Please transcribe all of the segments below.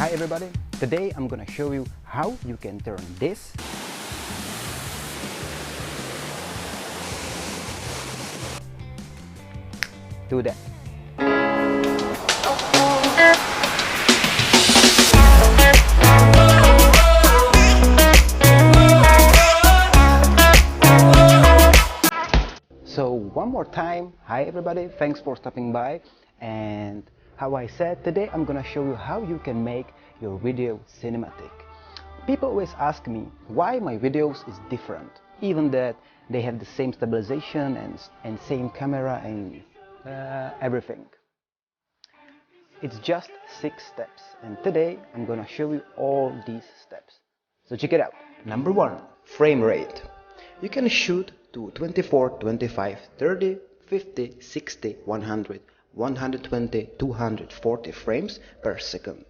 Hi everybody, today I'm gonna show you how you can turn this to that. So one more time, hi everybody, thanks for stopping by. And how I said, today I'm gonna show you how you can make your video cinematic. People always ask me why my videos is different, even that they have the same stabilization and same camera and everything. It's just 6 steps, and today I'm gonna show you all these steps. So check it out. Number 1, frame rate. You can shoot to 24, 25, 30, 50, 60, 100, 120, 240 frames per second.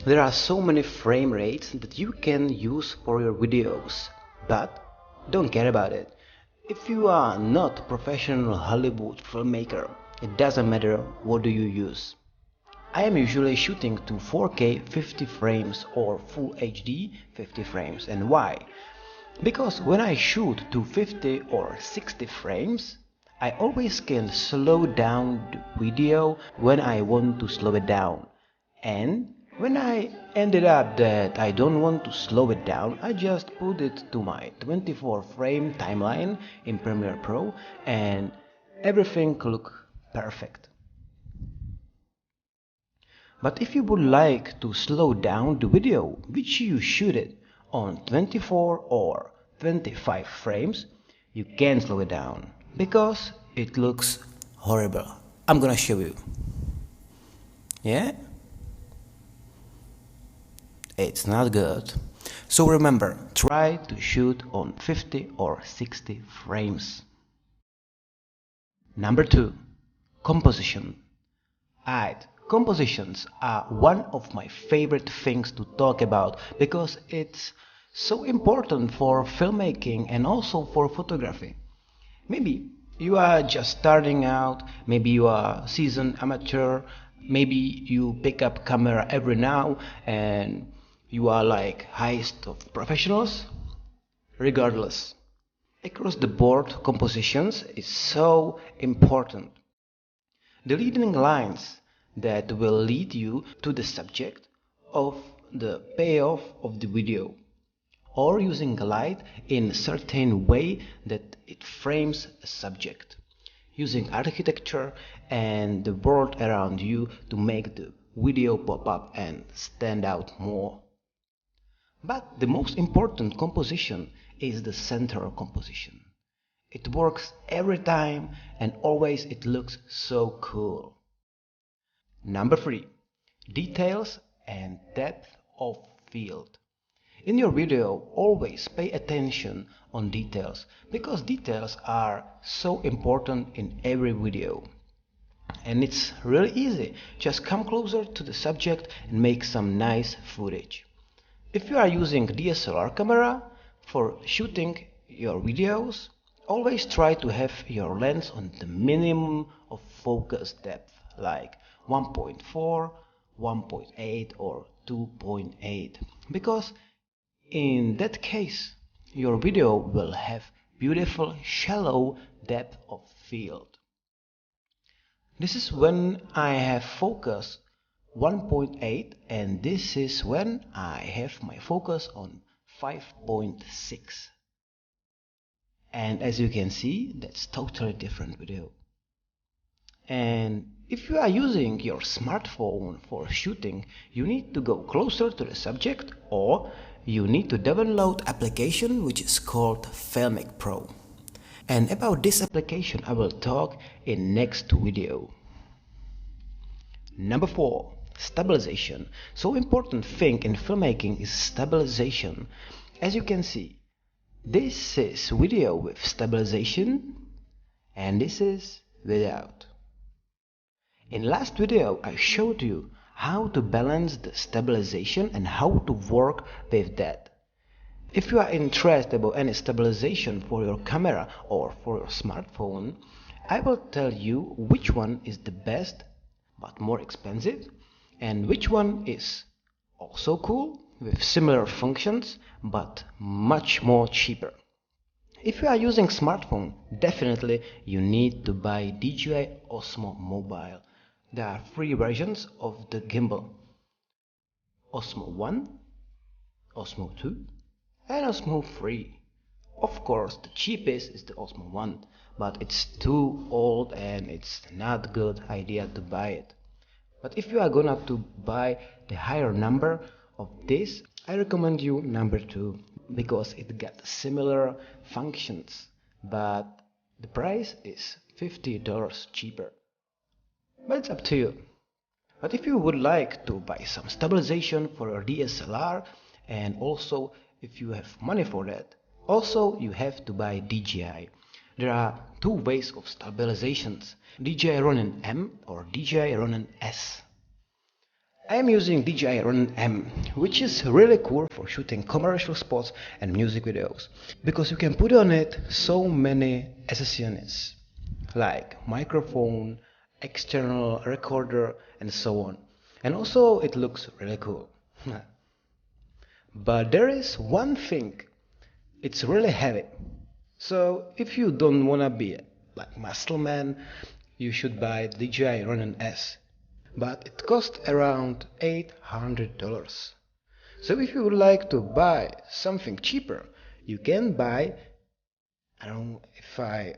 There are so many frame rates that you can use for your videos, but don't care about it. If you are not a professional Hollywood filmmaker, it doesn't matter what do you use. I am usually shooting to 4K 50 frames or Full HD 50 frames. And why? Because when I shoot to 50 or 60 frames, I always can slow down the video when I want to slow it down. And when I ended up that I don't want to slow it down, I just put it to my 24 frame timeline in Premiere Pro and everything look perfect. But if you would like to slow down the video which you shoot it on 24 or 25 frames, you can slow it down because it looks horrible. I'm gonna show you. Yeah? It's not good. So remember, try to shoot on 50 or 60 frames. Number 2, composition. Compositions are one of my favorite things to talk about because it's so important for filmmaking and also for photography. Maybe you are just starting out, maybe you are seasoned amateur, maybe you pick up camera every now and you are like highest of professionals. Regardless, across the board compositions is so important. The leading lines that will lead you to the subject of the payoff of the video, or using light in a certain way that it frames a subject, using architecture and the world around you to make the video pop up and stand out more. But the most important composition is the center composition. It works every time and always it looks so cool. Number 3, details and depth of field. In your video, always pay attention on details because details are so important in every video. And it's really easy. Just come closer to the subject and make some nice footage. If you are using DSLR camera for shooting your videos, always try to have your lens on the minimum of focus depth, like 1.4, 1.8 or 2.8, because in that case your video will have beautiful shallow depth of field. This is when I have focus 1.8 and this is when I have my focus on 5.6. And as you can see, that's totally different video. And if you are using your smartphone for shooting, you need to go closer to the subject or you need to download application which is called Filmic Pro. And about this application I will talk in next video. Number 4, stabilization. So important thing in filmmaking is stabilization. As you can see, this is video with stabilization and this is without. In last video I showed you how to balance the stabilization and how to work with that. If you are interested about any stabilization for your camera or for your smartphone, I will tell you which one is the best but more expensive and which one is also cool with similar functions but much more cheaper. If you are using smartphone, definitely you need to buy DJI Osmo Mobile. There are three versions of the gimbal: Osmo 1, Osmo 2, and Osmo 3. Of course, the cheapest is the Osmo 1, but it's too old and it's not a good idea to buy it. But if you are gonna to buy the higher number of this, I recommend you number 2 because it got similar functions, but the price is $50 cheaper. But it's up to you. But if you would like to buy some stabilization for a DSLR, and also if you have money for that, also you have to buy DJI. There are two ways of stabilizations: DJI Ronin M or DJI Ronin S. I am using DJI Ronin M, which is really cool for shooting commercial spots and music videos, because you can put on it so many accessories like microphone, external recorder, and so on. And also it looks really cool. But there is one thing: it's really heavy. So if you don't wanna be like muscle man, you should buy DJI Ronin S. But it costs around $800. So if you would like to buy something cheaper, you can buy, I don't know if I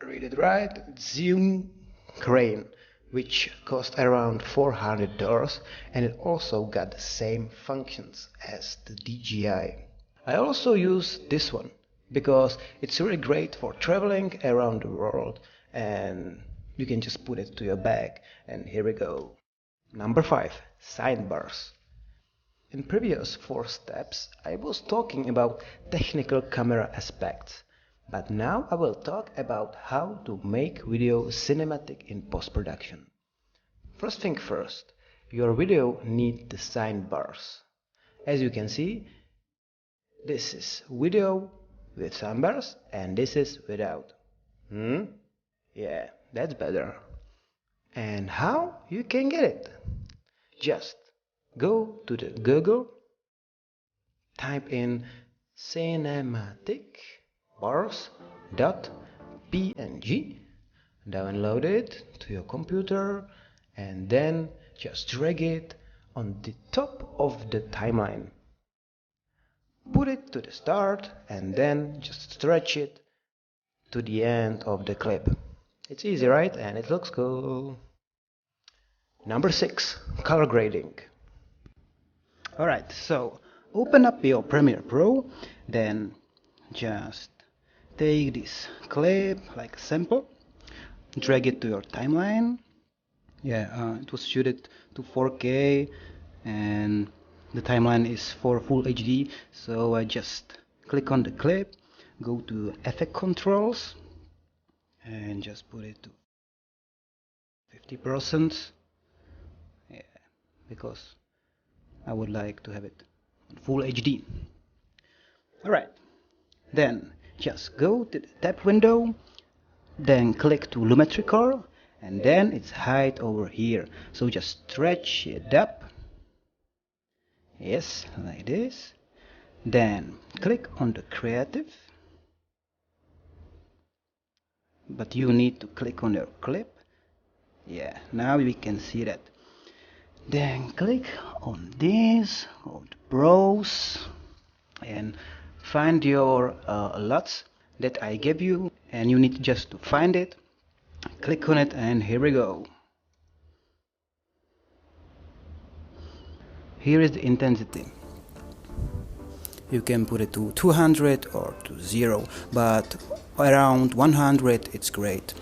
read it right, Zoom crane, which cost around $400, and it also got the same functions as the DJI. I also use this one because it's really great for traveling around the world, and you can just put it to your bag, and here we go. Number 5. Sidebars. In previous 4 steps I was talking about technical camera aspects, but now I will talk about how to make video cinematic in post-production. First thing first, your video needs the sidebars. As you can see, this is video with sidebars and this is without. Yeah, that's better. And how you can get it? Just go to the Google, type in cinematicbars.png, download it to your computer, and then just drag it on the top of the timeline. Put it to the start and then just stretch it to the end of the clip. It's easy, right? And it looks cool. Number 6. Color grading. Alright, so open up your Premiere Pro, then just take this clip like a sample, drag it to your timeline. It was shooted to 4K and the timeline is for full HD, so I just click on the clip, go to effect controls and just put it to 50%, because I would like to have it on full HD. Alright, then just go to the tab window, then click to Lumetri Color, and then it's height over here, so just stretch it up, yes, like this. Then click on the creative, but you need to click on your clip. Now we can see that. Then click on this, on the browse, and find your LUTs that I gave you, and you need just to find it, click on it, and here we go. Here is the intensity. You can put it to 200 or to 0, but around 100 it's great.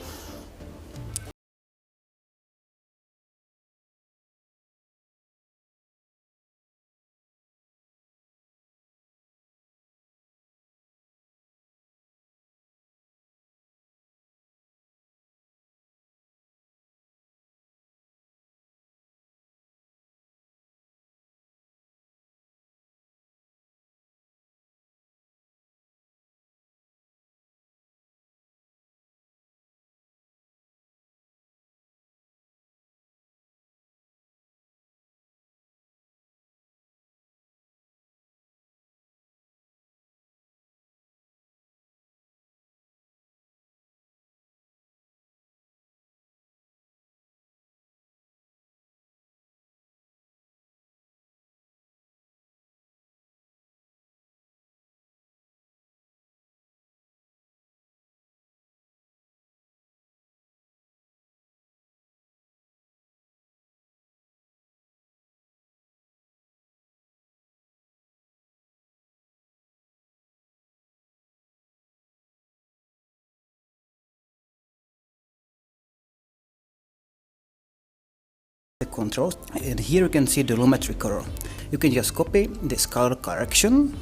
controls, and here you can see the lumetri color. You can just copy this color correction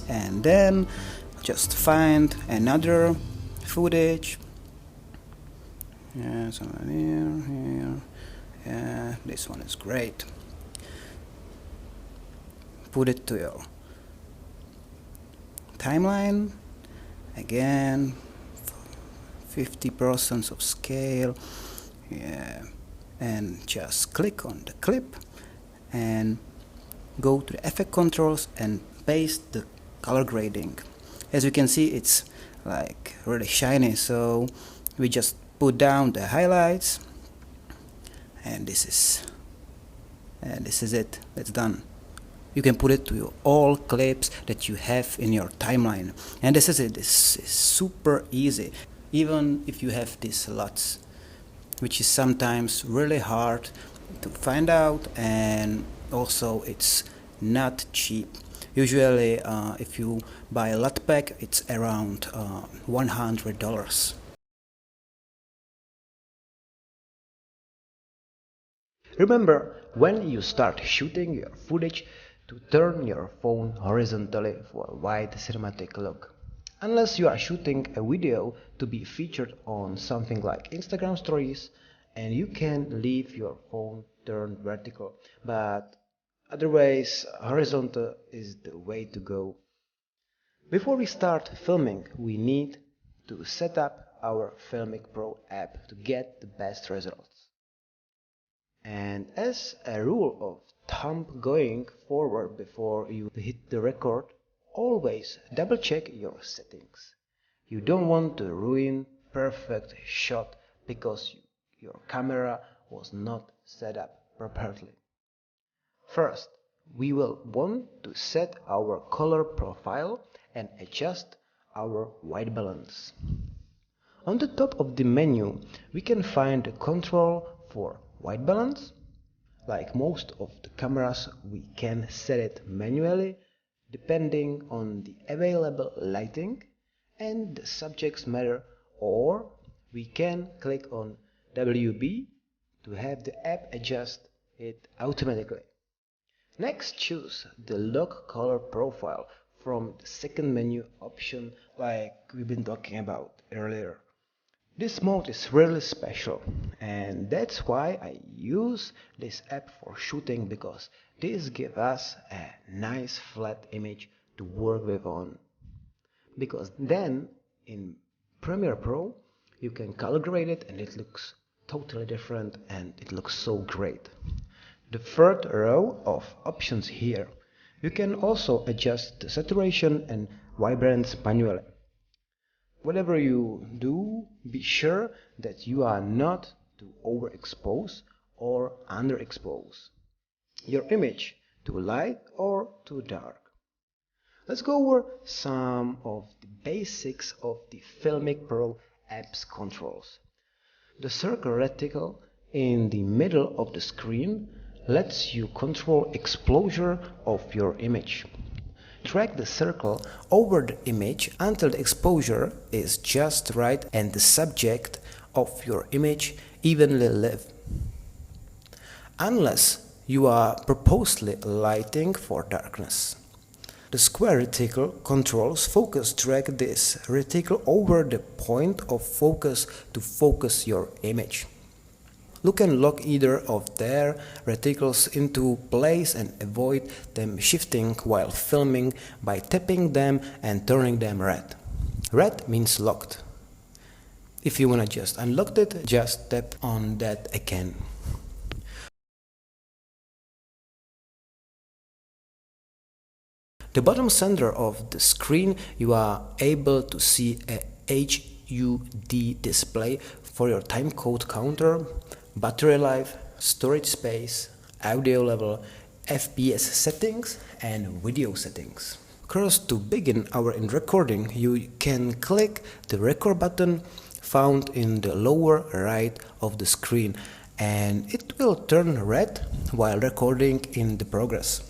and then just find another footage. Yeah, somewhere here. Yeah, this one is great. Put it to your timeline. Again, 50% of scale. Yeah, and just click on the clip and go to the effect controls and paste the color grading. As you can see, it's like really shiny, so we just put down the highlights, and this is it. It's done. You can put it to all clips that you have in your timeline, and this is it. This is super easy, even if you have these slots, which is sometimes really hard to find out, and also it's not cheap. Usually if you buy a lot pack, it's around $100. Remember, when you start shooting your footage, to turn your phone horizontally for a wide cinematic look. Unless you are shooting a video to be featured on something like Instagram stories, and you can leave your phone turned vertical, but otherwise horizontal is the way to go. Before we start filming, we need to set up our Filmic Pro app to get the best results. And as a rule of thumb going forward before you hit the record, always double check your settings. You don't want to ruin perfect shot because your camera was not set up properly. First, we will want to set our color profile and adjust our white balance. On the top of the menu, we can find the control for white balance. Like most of the cameras, we can set it manually depending on the available lighting and the subject's matter, or we can click on WB to have the app adjust it automatically. Next, choose the lock color profile from the second menu option like we've been talking about earlier. This mode is really special, and that's why I use this app for shooting, because this gives us a nice flat image to work with on. Because then in Premiere Pro you can color grade it and it looks totally different and it looks so great. The third row of options here, you can also adjust the saturation and vibrance manually. Whatever you do, be sure that you are not to overexpose or underexpose your image too light or too dark. Let's go over some of the basics of the Filmic Pro app's controls. The circle reticle in the middle of the screen lets you control exposure of your image. Drag the circle over the image until the exposure is just right and the subject of your image evenly lit. Unless you are purposely lighting for darkness. The square reticle controls focus. Drag this reticle over the point of focus to focus your image. Look and lock either of their reticles into place and avoid them shifting while filming by tapping them and turning them red. Red means locked. If you wanna just unlock it, just tap on that again. The bottom center of the screen, you are able to see a HUD display for your timecode counter, battery life, storage space, audio level, FPS settings and video settings. First, to begin our recording, you can click the record button found in the lower right of the screen, and it will turn red while recording in the progress.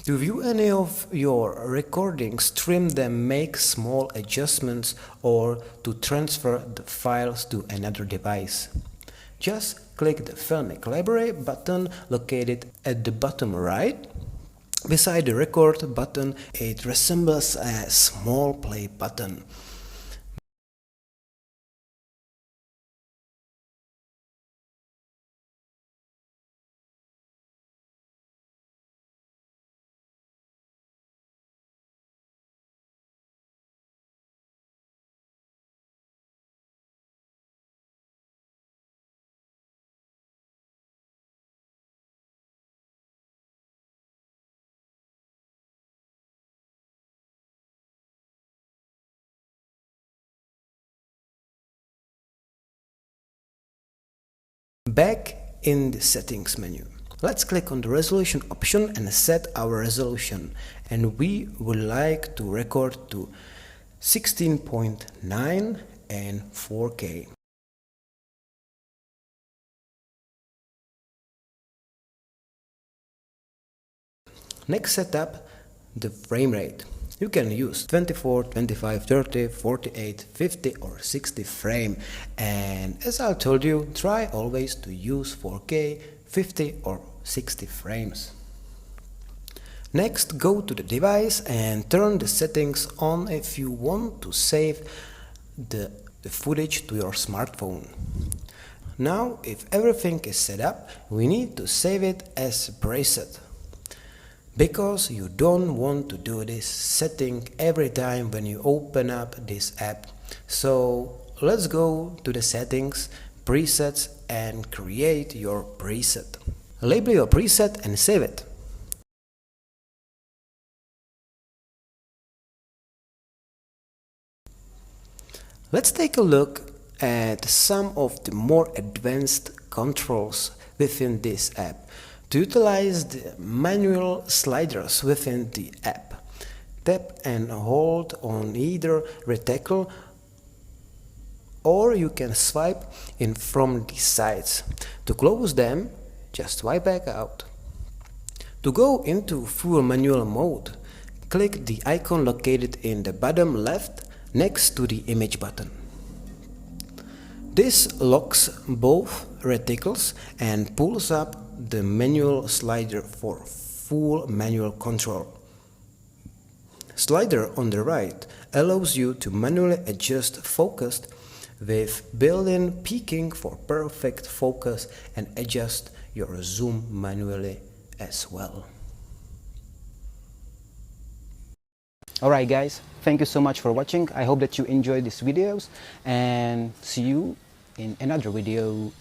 To view any of your recordings, trim them, make small adjustments, or to transfer the files to another device. Just click the Filmic library button located at the bottom right. Beside the record button, it resembles a small play button. Back in the settings menu, let's click on the resolution option and set our resolution, and we would like to record to 16.9 and 4K. Next, set up the frame rate. You can use 24, 25, 30, 48, 50 or 60 frame, and as I told you, try always to use 4K, 50 or 60 frames. Next, go to the device and turn the settings on if you want to save the footage to your smartphone. Now, if everything is set up, we need to save it as a preset, because you don't want to do this setting every time when you open up this app. So let's go to the settings, presets, and create your preset. Label your preset and save it. Let's take a look at some of the more advanced controls within this app. To utilize the manual sliders within the app, tap and hold on either reticle, or you can swipe in from the sides. To close them, just swipe back out. To go into full manual mode, click the icon located in the bottom left next to the image button. This locks both reticles and pulls up the manual slider for full manual control. Slider on the right allows you to manually adjust focus with built-in peaking for perfect focus and adjust your zoom manually as well. Alright guys, thank you so much for watching. I hope that you enjoyed these videos, and see you in another video.